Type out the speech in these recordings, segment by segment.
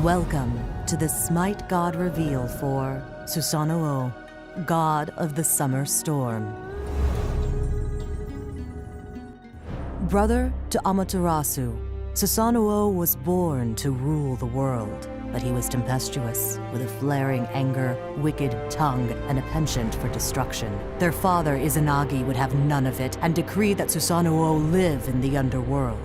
Welcome to the SMITE God reveal for Susano, God of the Summer Storm. Brother to Amaterasu, Susano was born to rule the world, but he was tempestuous, with a flaring anger, wicked tongue, and a penchant for destruction. Their father, Izanagi, would have none of it, and decreed that Susano live in the underworld.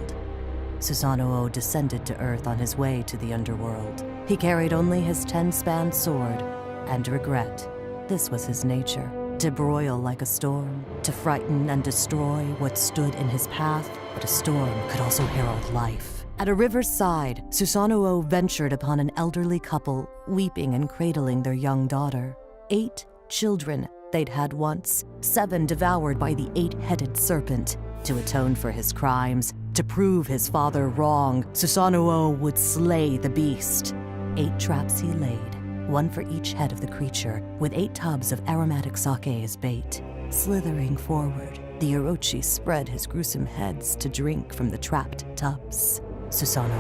Susano descended to Earth on his way to the underworld. He carried only his 10-span sword and regret. This was his nature, to broil like a storm, to frighten and destroy what stood in his path, but a storm could also herald life. At a river's side, Susano ventured upon an elderly couple, weeping and cradling their young daughter. 8 children they'd had once, 7 devoured by the 8-headed serpent. To atone for his crimes, to prove his father wrong, Susano would slay the beast. 8 traps he laid, 1 for each head of the creature, with 8 tubs of aromatic sake as bait. Slithering forward, the Orochi spread his gruesome heads to drink from the trapped tubs. Susano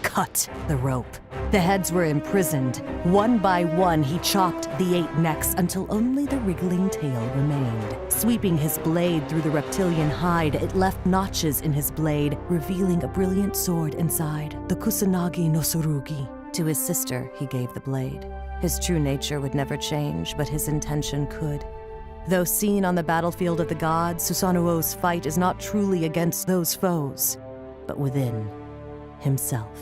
cut the rope. The heads were imprisoned. One by one, he chopped the 8 necks until only the wriggling tail remained. Sweeping his blade through the reptilian hide, it left notches in his blade, revealing a brilliant sword inside, the Kusanagi no Tsurugi. To his sister, he gave the blade. His true nature would never change, but his intention could. Though seen on the battlefield of the gods, Susano's fight is not truly against those foes, but within himself.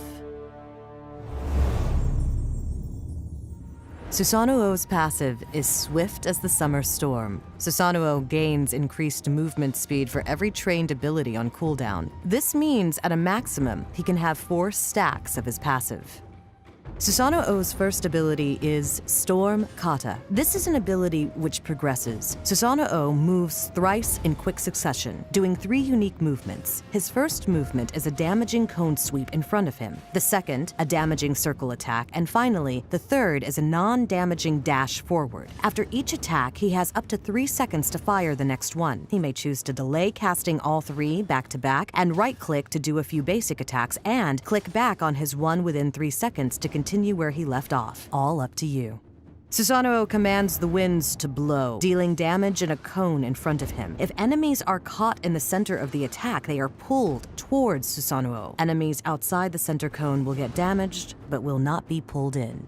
Susano's passive is swift as the summer storm. Susano gains increased movement speed for every trained ability on cooldown. This means at a maximum, he can have 4 stacks of his passive. Susano's first ability is Storm Kata. This is an ability which progresses. Susano moves thrice in quick succession, doing 3 unique movements. His first movement is a damaging cone sweep in front of him. The second, a damaging circle attack. And finally, the third is a non-damaging dash forward. After each attack, he has up to 3 seconds to fire the next one. He may choose to delay casting all 3 back-to-back and right-click to do a few basic attacks and click back on his one within 3 seconds to continue where he left off. All up to you. Susano commands the winds to blow, dealing damage in a cone in front of him. If enemies are caught in the center of the attack, they are pulled towards Susano. Enemies outside the center cone will get damaged, but will not be pulled in.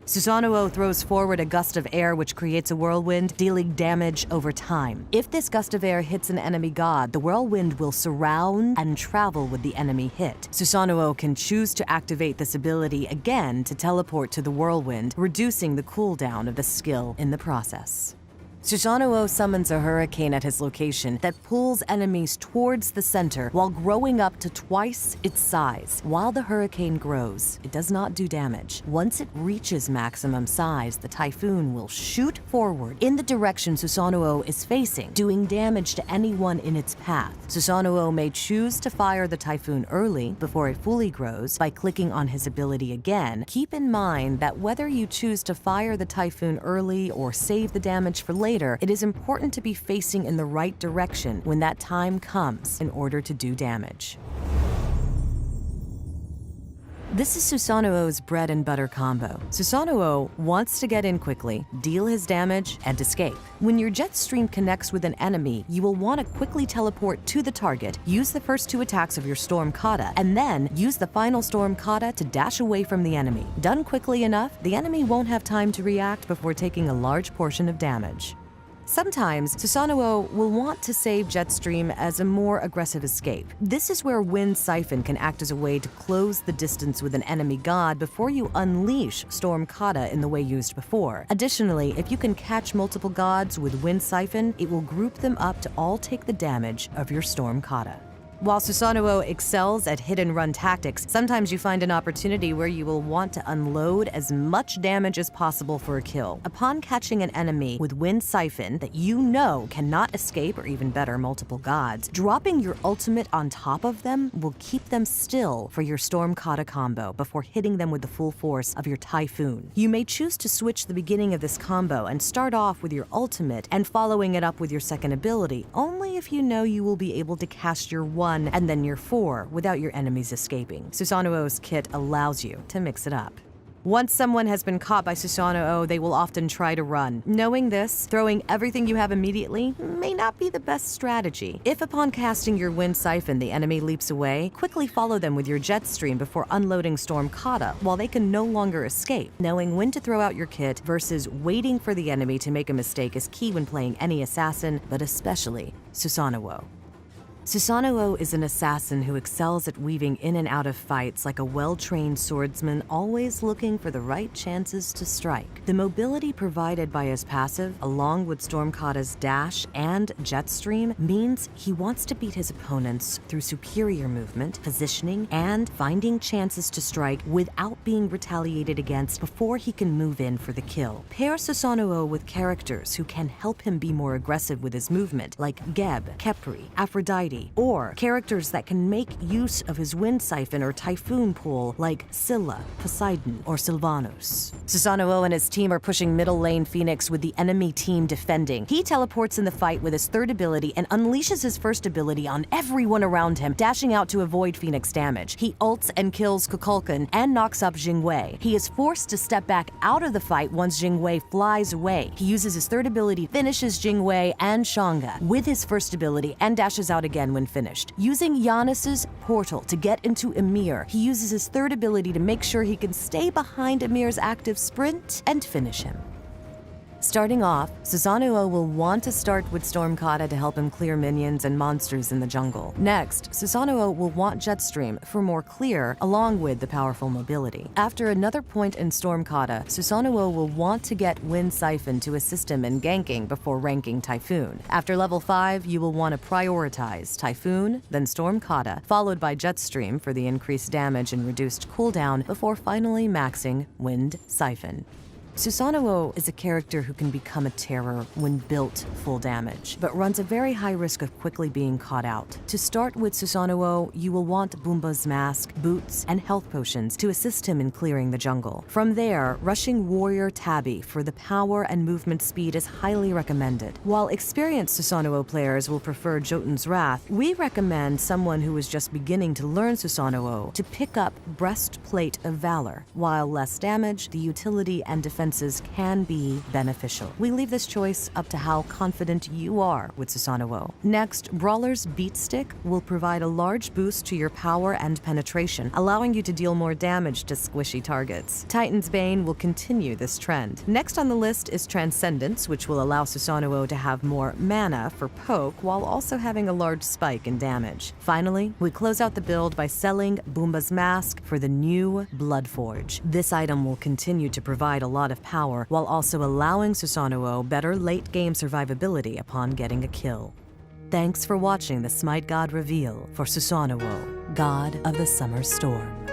Susano throws forward a gust of air which creates a whirlwind, dealing damage over time. If this gust of air hits an enemy god, the whirlwind will surround and travel with the enemy hit. Susano can choose to activate this ability again to teleport to the whirlwind, reducing the cooldown of the skill in the process. Susano summons a hurricane at his location that pulls enemies towards the center while growing up to twice its size. While the hurricane grows, it does not do damage. Once it reaches maximum size, the typhoon will shoot forward in the direction Susano is facing, doing damage to anyone in its path. Susano may choose to fire the typhoon early before it fully grows by clicking on his ability again. Keep in mind that whether you choose to fire the typhoon early or save the damage for later, it is important to be facing in the right direction when that time comes in order to do damage. This is Susano's bread and butter combo. Susano wants to get in quickly, deal his damage, and escape. When your jet stream connects with an enemy, you will want to quickly teleport to the target, use the first 2 attacks of your Storm Kata, and then use the final Storm Kata to dash away from the enemy. Done quickly enough, the enemy won't have time to react before taking a large portion of damage. Sometimes, Susano will want to save Jetstream as a more aggressive escape. This is where Wind Siphon can act as a way to close the distance with an enemy god before you unleash Storm Kata in the way used before. Additionally, if you can catch multiple gods with Wind Siphon, it will group them up to all take the damage of your Storm Kata. While Susano excels at hit-and-run tactics, sometimes you find an opportunity where you will want to unload as much damage as possible for a kill. Upon catching an enemy with Wind Siphon that you know cannot escape, or even better, multiple gods, dropping your ultimate on top of them will keep them still for your Storm Kata combo before hitting them with the full force of your Typhoon. You may choose to switch the beginning of this combo and start off with your ultimate and following it up with your second ability, only if you know you will be able to cast your one 1 and then year 4 without your enemies escaping. Susano's kit allows you to mix it up. Once someone has been caught by Susano, they will often try to run. Knowing this, throwing everything you have immediately may not be the best strategy. If upon casting your wind siphon the enemy leaps away, quickly follow them with your jet stream before unloading Storm Kata while they can no longer escape. Knowing when to throw out your kit versus waiting for the enemy to make a mistake is key when playing any assassin, but especially Susano. Susano is an assassin who excels at weaving in and out of fights like a well-trained swordsman, always looking for the right chances to strike. The mobility provided by his passive, along with Stormkata's dash and jet stream, means he wants to beat his opponents through superior movement, positioning, and finding chances to strike without being retaliated against before he can move in for the kill. Pair Susano with characters who can help him be more aggressive with his movement, like Geb, Khepri, Aphrodite, or characters that can make use of his wind siphon or typhoon pool like Scylla, Poseidon, or Sylvanos. Susano and his team are pushing middle lane Phoenix with the enemy team defending. He teleports in the fight with his third ability and unleashes his first ability on everyone around him, dashing out to avoid Phoenix damage. He ults and kills Kukulkan and knocks up Jingwei. He is forced to step back out of the fight once Jingwei flies away. He uses his third ability, finishes Jingwei and Shanga with his first ability, and dashes out again when finished. Using Giannis's portal to get into Emir, he uses his third ability to make sure he can stay behind Emir's active sprint and finish him. Starting off, Susano will want to start with Storm Kata to help him clear minions and monsters in the jungle. Next, Susano will want Jetstream for more clear, along with the powerful mobility. After another point in Storm Kata, Susano will want to get Wind Siphon to assist him in ganking before ranking Typhoon. After level 5, you will want to prioritize Typhoon, then Storm Kata, followed by Jetstream for the increased damage and reduced cooldown before finally maxing Wind Siphon. Susano is a character who can become a terror when built full damage, but runs a very high risk of quickly being caught out. To start with Susano, you will want Boomba's mask, boots, and health potions to assist him in clearing the jungle. From there, rushing Warrior Tabby for the power and movement speed is highly recommended. While experienced Susano players will prefer Jotun's Wrath, we recommend someone who is just beginning to learn Susano to pick up Breastplate of Valor. While less damage, the utility and defenses can be beneficial. We leave this choice up to how confident you are with Susano. Next, Brawler's Beat Stick will provide a large boost to your power and penetration, allowing you to deal more damage to squishy targets. Titan's Bane will continue this trend. Next on the list is Transcendence, which will allow Susano to have more mana for poke while also having a large spike in damage. Finally, we close out the build by selling Boomba's Mask for the new Bloodforge. This item will continue to provide a lot of power while also allowing Susano better late-game survivability upon getting a kill. Thanks for watching the SMITE God reveal for Susano, God of the Summer Storm.